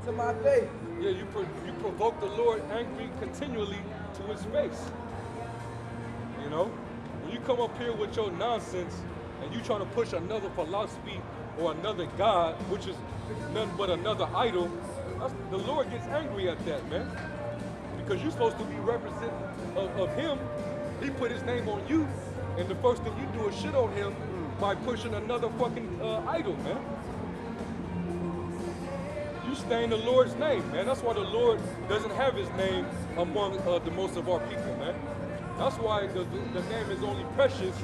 to my face. Yeah, you provoke the Lord angry continually to his face. You know? When you come up here with your nonsense and you trying to push another philosophy or another God, which is nothing but another idol, the Lord gets angry at that, man. Because you're supposed to be representative of him. He put his name on you, and the first thing you do is shit on him by pushing another fucking idol, man. You stain the Lord's name, man. That's why the Lord doesn't have his name among the most of our people, man. That's why the name is only precious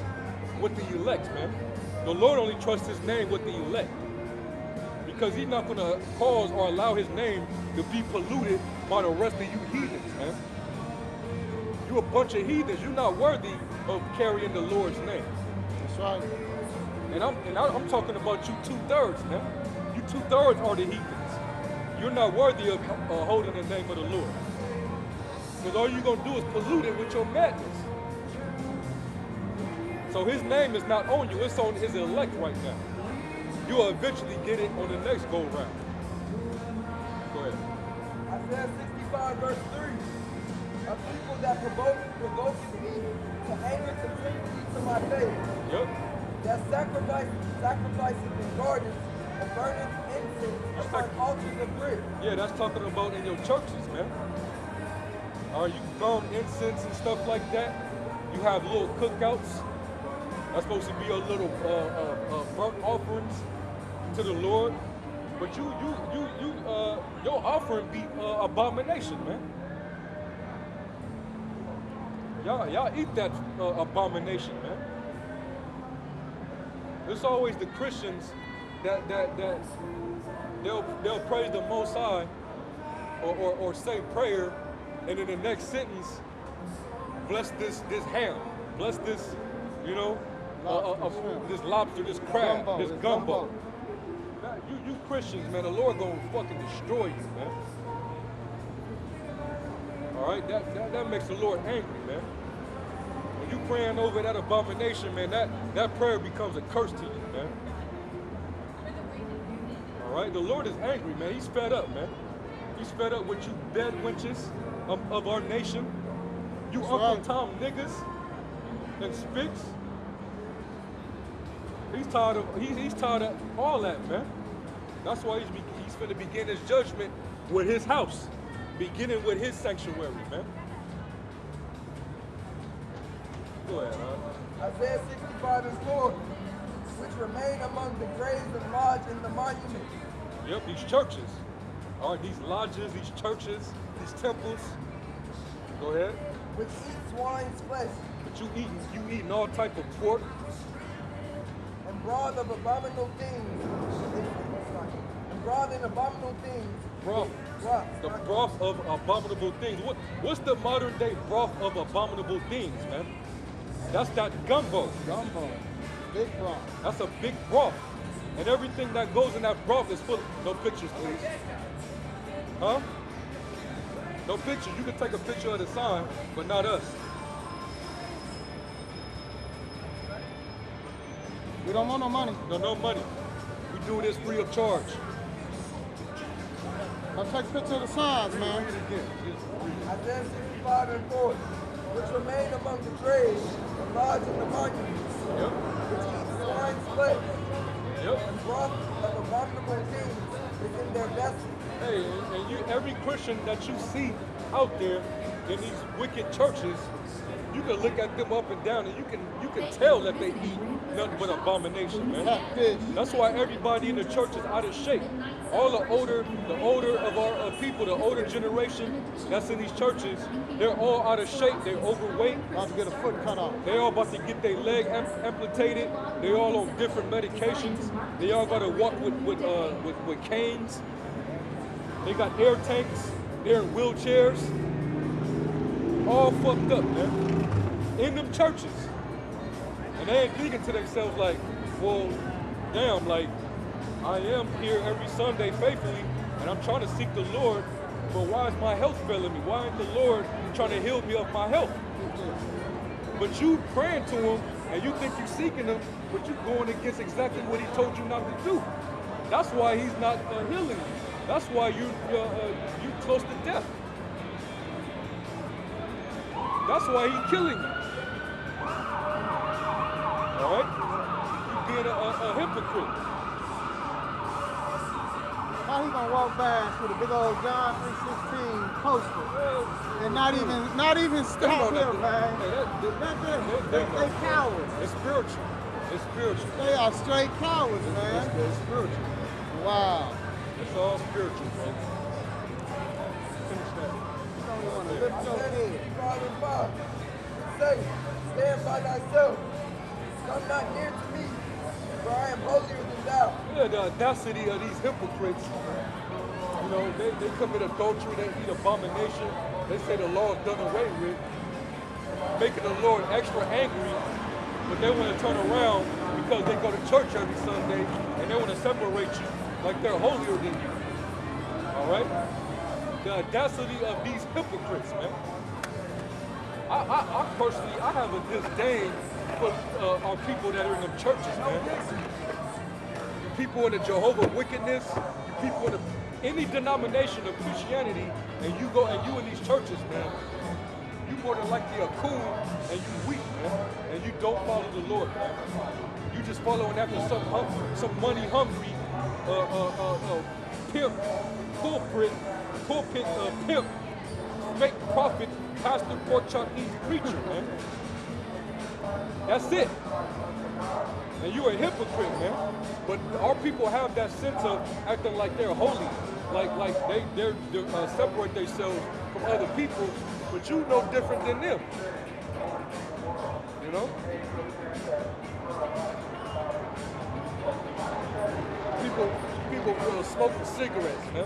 with the elect, man. The Lord only trusts his name with the elect. Because he's not going to cause or allow his name to be polluted by the rest of you heathens, man. You a bunch of heathens. You're not worthy of carrying the Lord's name. That's right. And I'm talking about you 2/3, man. You 2/3 are the heathens. You're not worthy of holding the name of the Lord. Because all you're going to do is pollute it with your madness. So his name is not on you, it's on his elect right now. You'll eventually get it on the next go round. Go ahead. Isaiah 65 verse 3. A people that provoke me to anger continually to my face. Yep. That sacrifices in gardens and burning incense upon altars of brick. Yeah, that's talking about in your churches, man. All right, you burn incense and stuff like that. You have little cookouts. That's supposed to be a little burnt offerings to the Lord. But your offering be abomination, man. Y'all eat that abomination, man. It's always the Christians that they'll praise the Most High or say prayer, and in the next sentence, bless this ham, bless this, this lobster, this crab, this gumbo. You Christians, man, the Lord gonna fucking destroy you, man. All right, that makes the Lord angry, man. When you praying over that abomination, man, that prayer becomes a curse to you, man. All right, the Lord is angry, man. He's fed up, man. He's fed up with you bed wenches of our nation. You That's Uncle right. Tom niggas and spics. He's tired of all that, man. That's why he's finna begin his judgment with his house, beginning with his sanctuary, man. Go ahead, Isaiah 65 and 4. Which remain among the graves and lodge in the monuments. Yep, these churches. All right, these lodges, these churches, these temples. Go ahead. Which eat swine's flesh. But you eating all type of pork. And broth of abominable things. And broth and abominable things. Broth. The broth of abominable things. What's the modern day broth of abominable things, man? That's that gumbo. Gumbo. Big broth. That's a big broth. And everything that goes in that broth is full. No pictures, please. Huh? No pictures. You can take a picture of the sign, but not us. We don't want no money. No money. We do this free of charge. I'll take a picture of the signs, man. Read it again. Isaiah 65 and 4. Which remain among the graves and lodge in the monuments. Yep. Which eat swine's flesh. Yep. And broth of abominable things is in their vessels. Hey, and every Christian that you see out there in these wicked churches, you can look at them up and down, and you can tell that they eat nothing but abomination, man. Catfish. That's why everybody in the church is out of shape. All the older of our people, the older generation that's in these churches, they're all out of shape. They're overweight. About to get a foot cut off. They all about to get their leg amputated. They all on different medications. They all got to walk with canes. They got air tanks. They're in wheelchairs. All fucked up, man. In them churches. And they ain't thinking to themselves like, well, damn, like, I am here every Sunday faithfully, and I'm trying to seek the Lord, but why is my health failing me? Why ain't the Lord trying to heal me of my health? But you praying to him, and you think you're seeking him, but you're going against exactly what he told you not to do. That's why he's not healing you. That's why you close to death. That's why he's killing you. All right? You being a hypocrite. How he gonna walk past with a big old John 3:16 poster and not even stop him, man? They cowards. It's spiritual. It's spiritual. They are straight cowards, man. It's spiritual. Wow. It's all spiritual, bro. Finish that. You don't even want to lift your head. Father, Father, say, stand by thyself. Come not near to me, for I am holier than thou. Yeah, the audacity of these hypocrites. You know, they commit adultery, they eat abomination. They say the law is done away with, making the Lord extra angry, but they want to turn around because they go to church every Sunday and they want to separate you like they're holier than you. All right? The audacity of these hypocrites, man. I personally, I have a disdain for our people that are in them churches, man. You people in the Jehovah wickedness, you people in any denomination of Christianity, and you in these churches, man, you more than likely are cool and you weak, man, and you don't follow the Lord, man. You just following after some money hungry pimp, pulpit pimp, fake prophet, pastor, pork chop eating preacher, man. That's it. And you're a hypocrite, man. But our people have that sense of acting like they're holy, like they separate themselves from other people, but you no different than them. You know? People smoking cigarettes, man.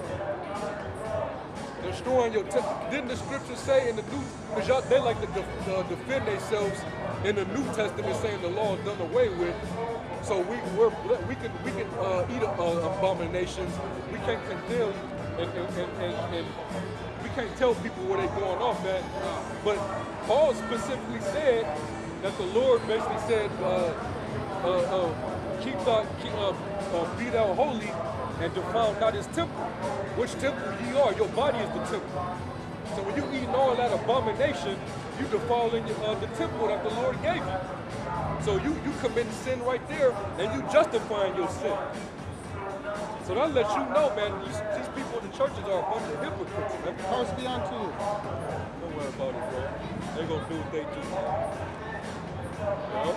Destroying your temple. Didn't the scripture say in the New? Because they like to defend themselves in the New Testament, saying the law is done away with. So we can eat abominations. We can't condemn and we can't tell people where they're going off at. But Paul specifically said that the Lord basically said, be thou holy and defile not his temple. Which temple ye are? Your body is the temple. So when you eating all that abomination, you defiling the temple that the Lord gave you. So you committing sin right there, and you justifying your sin. So that lets you know, man, these people in the churches are a bunch of hypocrites, man. Curse be unto you. Don't worry about it, bro. They gonna do what they do. You know?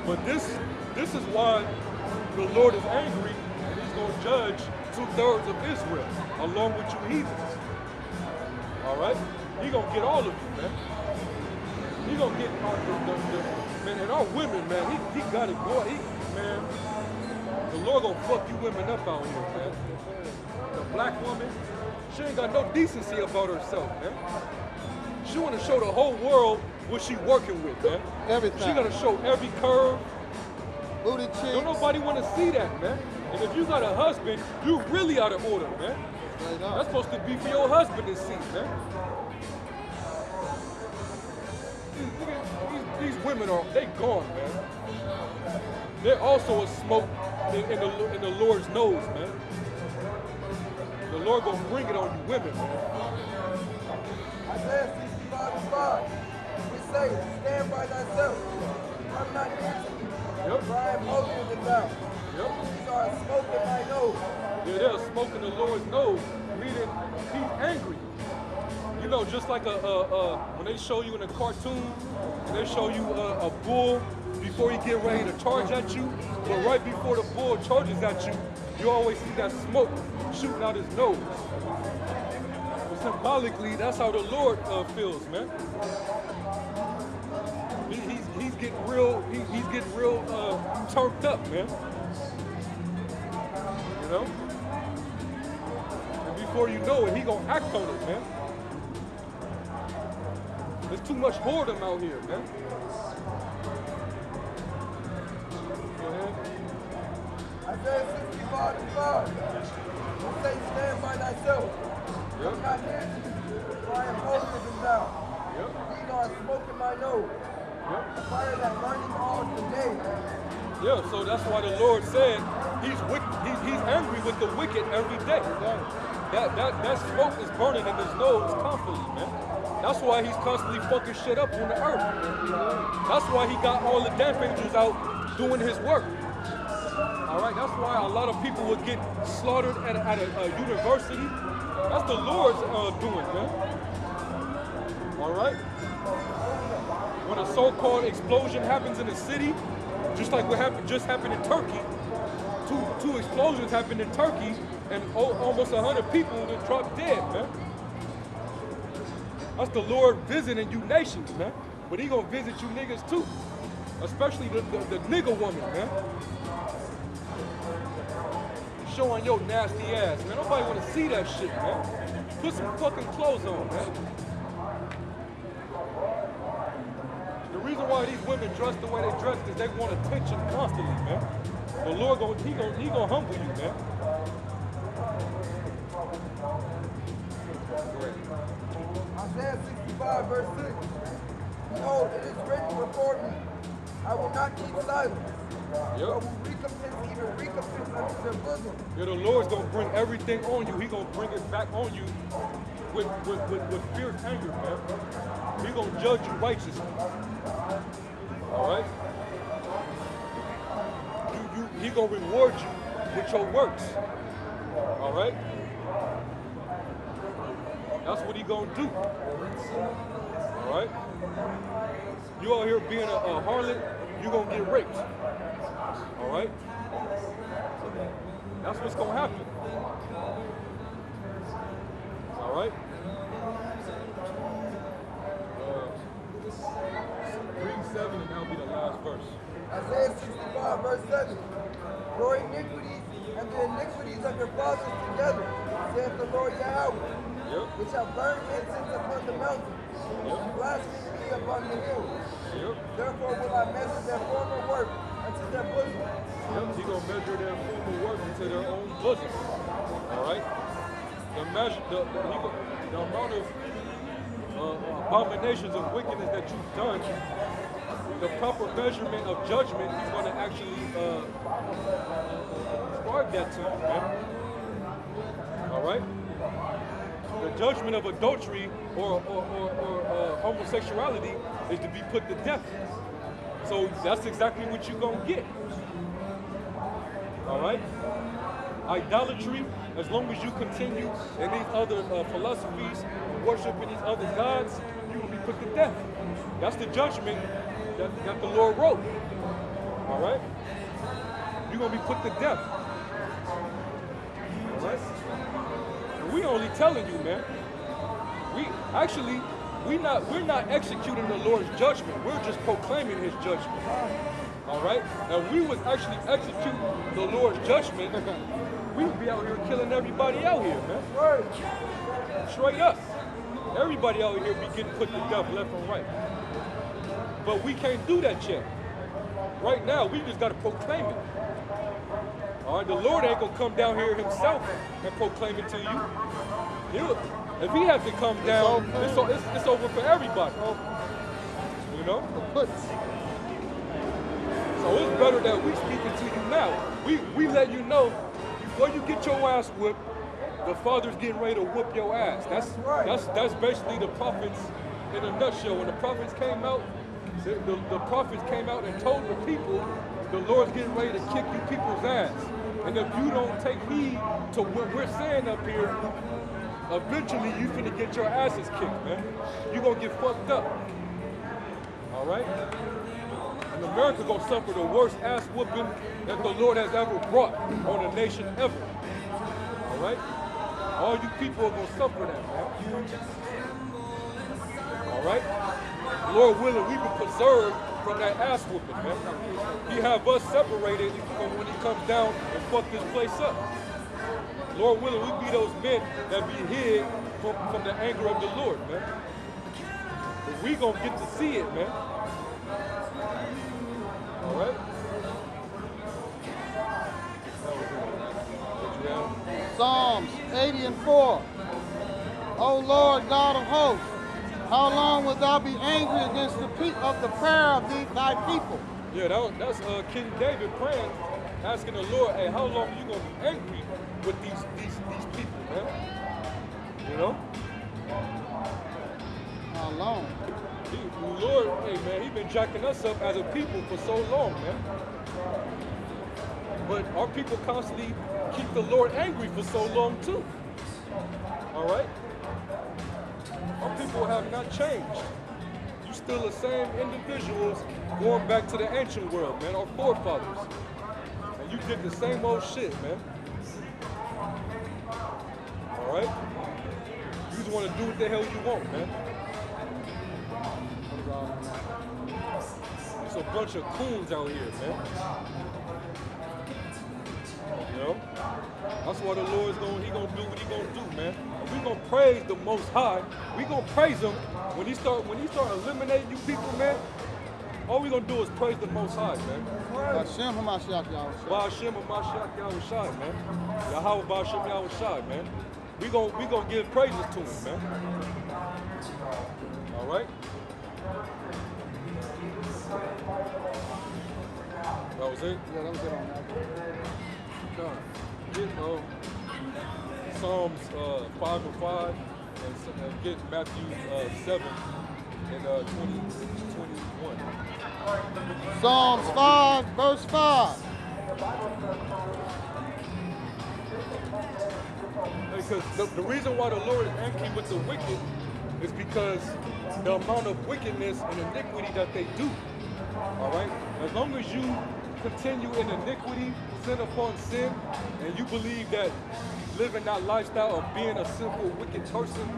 But this is why the Lord is angry, and he's gonna judge 2/3 of Israel, along with you heathens. All right? He gonna get all of you, man. He gonna get man, and our women, man, he got it, boy. Man, the Lord gonna fuck you women up out here, man. The black woman, she ain't got no decency about herself, man. She wanna show the whole world what she working with, man. Everything. She gonna show every curve. Booty cheeks. Don't nobody wanna see that, man. And if you got a husband, you really out of order, man. That's supposed to be for your husband to see, man. These women they gone, man. They're also a smoke in the Lord's nose, man. The Lord gonna bring it on you women, man. Isaiah 65:5. We say, stand by thyself. I'm not near to you. Yep. For I am holier than thou. Yep. These are smoke in my nose. Yeah, they're smoking the Lord's nose, meaning he's angry. You know, just like when they show you in a cartoon, and they show you a bull before he get ready to charge at you, but right before the bull charges at you, you always see that smoke shooting out his nose. But symbolically, that's how the Lord feels, man. He's getting real. He's getting real turned up, man. You know. And before you know it, he gonna act on it, man. There's too much whoredom out here, man. Go ahead. Isaiah 65:5. We say, stand by thyself. Yep. I'm not near to you. For I am holier than thou. Yep. These are smoke in my nose. Yep. A fire that burning all the day. Yeah, so that's why the Lord said he's angry with the wicked every day. That smoke is burning in his nose constantly, man. That's why he's constantly fucking shit up on the earth. That's why he got all the death angels out doing his work. All right, that's why a lot of people would get slaughtered at a university. That's the Lord's doing, man. All right? When a so-called explosion happens in a city, just like what just happened in Turkey, two explosions happened in Turkey, and almost 100 people that dropped dead, man. That's the Lord visiting you nations, man. But he gonna visit you niggas too, especially the nigga woman, man. Showing your nasty ass, man. Nobody wanna see that shit, man. Put some fucking clothes on, man. The reason why these women dress the way they dress is they want attention constantly, man. The Lord he gonna humble you, man. Isaiah 65, verse 6. Behold, it is written before me, I will not keep silence. But will recompense unto their bosom. Yeah, the Lord's gonna bring everything on you. He gonna bring it back on you with fierce anger, man. He gonna judge you righteously. All right? He gonna reward you with your works. All right? That's what he gonna do. All right? You out here being a harlot, you gonna get raped. All right? That's what's gonna happen. All right? Read 7 and that'll be the last verse. Isaiah 65, verse 7. Your iniquities and the iniquities of your fathers together, saith the Lord Yahweh, which have burned incense upon the mountains, and blasphemed me upon the hills. Therefore will I measure their former work unto their bosom. He's going to measure their former work into their own bosom. All right? The amount of abominations of wickedness that you've done, the proper measurement of judgment, he's going to actually describe that to you, man. All right? The judgment of adultery or homosexuality is to be put to death. So that's exactly what you're going to get. All right? Idolatry, as long as you continue in these other philosophies, worshiping these other gods, you will be put to death. That's the judgment that the Lord wrote. All right? You're going to be put to death. All right? And we only telling you, man. We're not executing the Lord's judgment. We're just proclaiming his judgment. All right? And we was actually executing the Lord's judgment, we'd be out here killing everybody out here, man. Straight up. Everybody out here be getting put to death left and right. But we can't do that yet. Right now, we just got to proclaim it. All right? The Lord ain't going to come down here himself and proclaim it to you. If he has to come down, it's over for everybody. You know? So it's better that we speaking to you now. We let you know, before you get your ass whipped, the Father's getting ready to whoop your ass. That's basically the prophets in a nutshell. When the prophets came out, the prophets came out and told the people, the Lord's getting ready to kick you people's ass. And if you don't take heed to what we're saying up here, eventually you finna get your asses kicked, man. You gonna get fucked up. All right? And America gonna suffer the worst ass whooping that the Lord has ever brought on a nation ever. All right? All you people are gonna suffer that, man. All right? Lord willing, we've been preserved from that ass whooping, man. He have us separated from when he comes down and fuck this place up. Lord willing, we be those men that be hid from the anger of the Lord, man. But we gonna get to see it, man. All right? Psalms 80 and 4. O Lord God of hosts, how long wilt thou be angry against the prayer of thy people? Yeah, that's King David praying, asking the Lord, hey, how long are you gonna be angry with these people, man? You know? How long? The Lord, hey man, he been jacking us up as a people for so long, man. But our people constantly keep the Lord angry for so long too. All right? Our people have not changed. You still the same individuals going back to the ancient world, man, our forefathers. And you did the same old shit, man. All right? You just want to do what the hell you want, man. It's a bunch of coons out here, man. You know? That's what the Lord's gonna do what he gonna do, man. And we gonna praise the Most High. We gonna praise him when he start eliminating you people, man. All we gonna do is praise the Most High, man. Hashem HaMashiach Yahushua. Ba'ashem HaMashiach Yahushua, man. Yahweh Ba'ashem Yahushua, man. We gonna give praises to him, man. All right? That was it? Yeah, that was it on that. Get Psalms 5 and 5 and get Matthew 7 and 21. Psalms 5, verse 5. Because the reason why the Lord is angry with the wicked is because the amount of wickedness and iniquity that they do. All right? As long as you continue in iniquity, sin upon sin, and you believe that living that lifestyle of being a simple, wicked person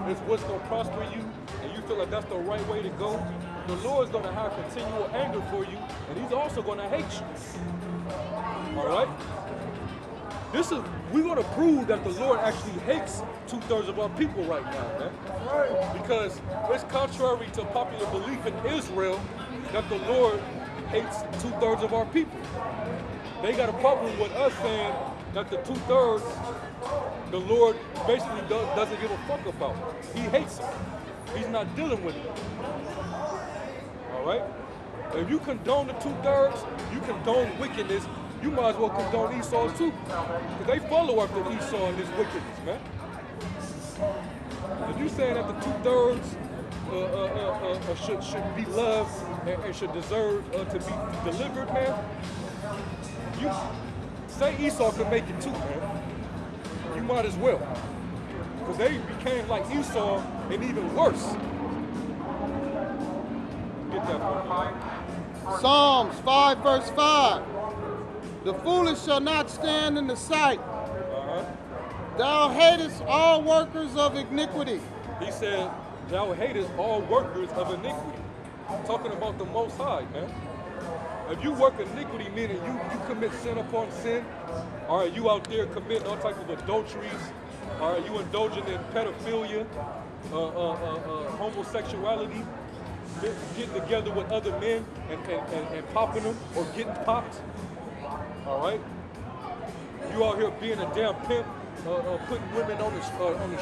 is what's going to prosper you, and you feel like that's the right way to go, the Lord's going to have continual anger for you, and he's also going to hate you. All right? We're going to prove that the Lord actually hates 2/3 of our people right now, man. Because it's contrary to popular belief in Israel that the Lord hates 2/3 of our people. They got a problem with us saying that the 2/3 the Lord basically doesn't give a fuck about. He hates them. He's not dealing with them. All right? If you condone the 2/3, you condone wickedness, you might as well condone Esau too. Because they follow after Esau and his wickedness, man. If you saying that the 2/3 should be loved and should deserve to be delivered, man, you say Esau can make it too, man. You might as well. Because they became like Esau and even worse. Get that one. Psalms 5, verse 5. The foolish shall not stand in the sight. Thou hatest all workers of iniquity. He said, thou hatest all workers of iniquity. Talking about the Most High, man. If you work iniquity, meaning you commit sin upon sin, or you out there committing all types of adulteries, or you indulging in pedophilia, homosexuality, getting together with other men and popping them or getting popped, all right? You out here being a damn pimp, putting women on the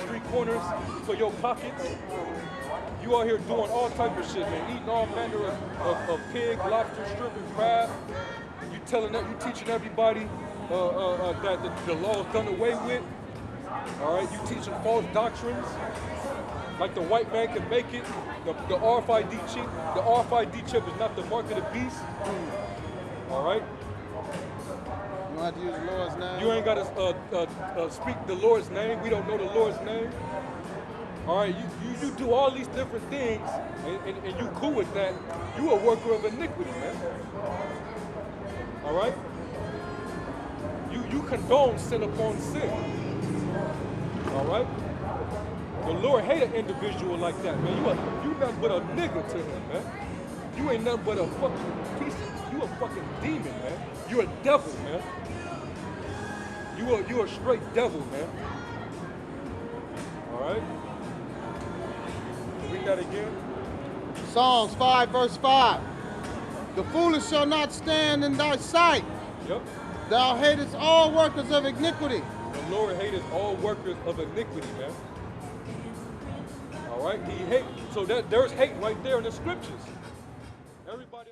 street corners for your pockets. You out here doing all type of shit, man. Eating all manner of pig, lobster, shrimp, and crab. You teaching everybody that the law is done away with. All right, you teaching false doctrines, like the white man can make it. The RFID chip. The RFID chip is not the mark of the beast. All right. You don't have to use the Lord's name. You ain't got to speak the Lord's name. We don't know the Lord's name. All right, you do all these different things, and you cool with that. You a worker of iniquity, man. All right? You condone sin upon sin. All right? The Lord hate an individual like that, man. You nothing but a nigga to him, man. You ain't nothing but a fucking piece of, you a fucking demon, man. You a devil, man. You a straight devil, man. All right? Read that again. Psalms 5, verse 5. The foolish shall not stand in thy sight. Yep. Thou hatest all workers of iniquity. The Lord hateth all workers of iniquity, man. All right? He hate. So there's hate right there in the scriptures. Everybody.